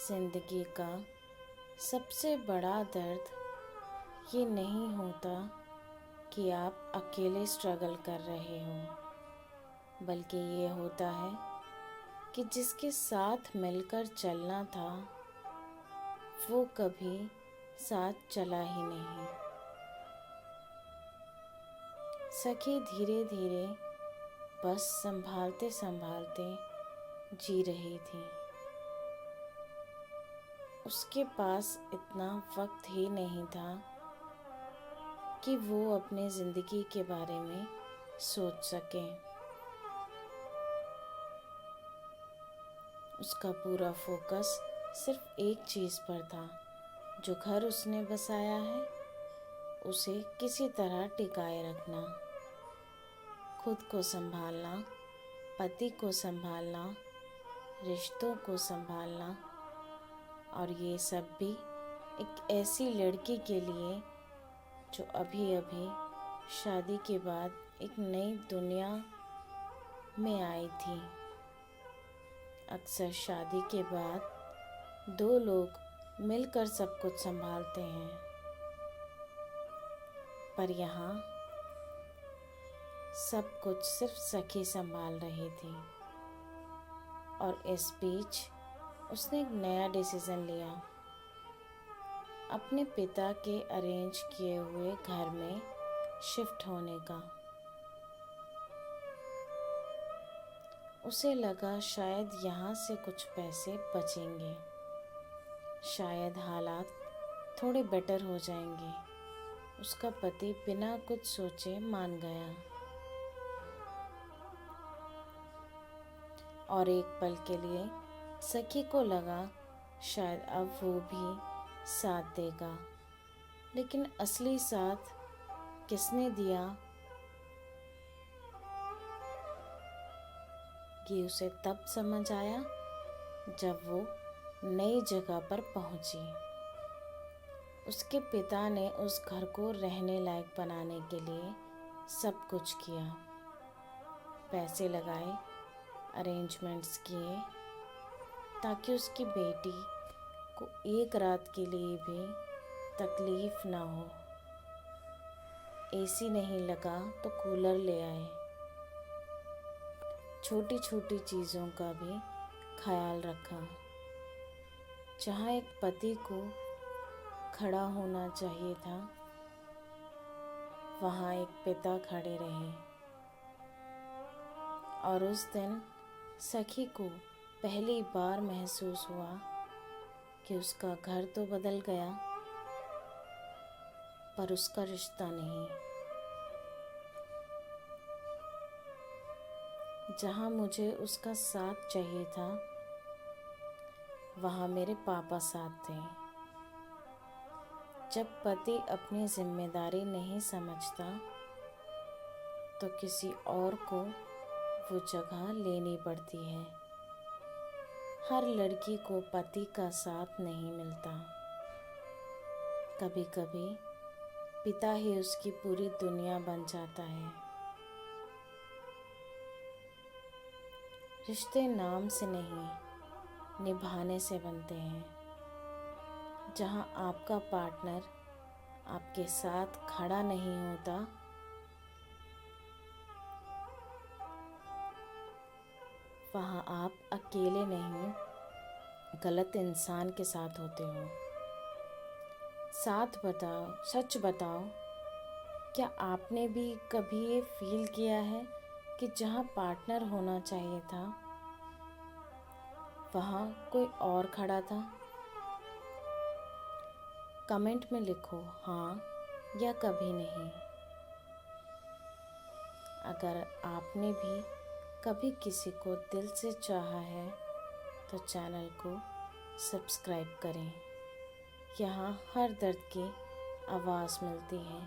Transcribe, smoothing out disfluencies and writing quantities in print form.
जिंदगी का सबसे बड़ा दर्द ये नहीं होता कि आप अकेले स्ट्रगल कर रहे हो, बल्कि ये होता है कि जिसके साथ मिलकर चलना था वो कभी साथ चला ही नहीं। सखी धीरे धीरे बस संभालते संभालते जी रही थी। उसके पास इतना वक्त ही नहीं था कि वो अपने ज़िंदगी के बारे में सोच सके। उसका पूरा फोकस सिर्फ एक चीज़ पर था, जो घर उसने बसाया है उसे किसी तरह टिकाए रखना, खुद को संभालना, पति को संभालना, रिश्तों को संभालना, और ये सब भी एक ऐसी लड़की के लिए जो अभी अभी शादी के बाद एक नई दुनिया में आई थी। अक्सर शादी के बाद दो लोग मिलकर सब कुछ संभालते हैं, पर यहाँ सब कुछ सिर्फ सखी संभाल रही थी। और इस बीच उसने एक नया डिसीज़न लिया, अपने पिता के अरेंज किए हुए घर में शिफ्ट होने का। उसे लगा शायद यहाँ से कुछ पैसे बचेंगे, शायद हालात थोड़े बेटर हो जाएंगे। उसका पति बिना कुछ सोचे मान गया, और एक पल के लिए सखी को लगा शायद अब वो भी साथ देगा। लेकिन असली साथ किसने दिया ये उसे तब समझ आया जब वो नई जगह पर पहुंची। उसके पिता ने उस घर को रहने लायक बनाने के लिए सब कुछ किया, पैसे लगाए, अरेंजमेंट्स किए, ताकि उसकी बेटी को एक रात के लिए भी तकलीफ ना हो। एसी नहीं लगा तो कूलर ले आए। छोटी छोटी चीज़ों का भी ख्याल रखा। जहाँ एक पति को खड़ा होना चाहिए था, वहाँ एक पिता खड़े रहे। और उस दिन सखी को पहली बार महसूस हुआ कि उसका घर तो बदल गया, पर उसका रिश्ता नहीं। जहाँ मुझे उसका साथ चाहिए था, वहाँ मेरे पापा साथ थे। जब पति अपनी जिम्मेदारी नहीं समझता तो किसी और को वो जगह लेनी पड़ती है। हर लड़की को पति का साथ नहीं मिलता। कभी कभी पिता ही उसकी पूरी दुनिया बन जाता है। रिश्ते नाम से नहीं, निभाने से बनते हैं। जहाँ आपका पार्टनर आपके साथ खड़ा नहीं होता, वहाँ आप अकेले नहीं, गलत इंसान के साथ होते हो। साथ बताओ, सच बताओ, क्या आपने भी कभी ये फील किया है कि जहाँ पार्टनर होना चाहिए था, वहाँ कोई और खड़ा था? कमेंट में लिखो हाँ या कभी नहीं। अगर आपने भी कभी किसी को दिल से चाहा है तो चैनल को सब्सक्राइब करें। यहाँ हर दर्द की आवाज़ मिलती है।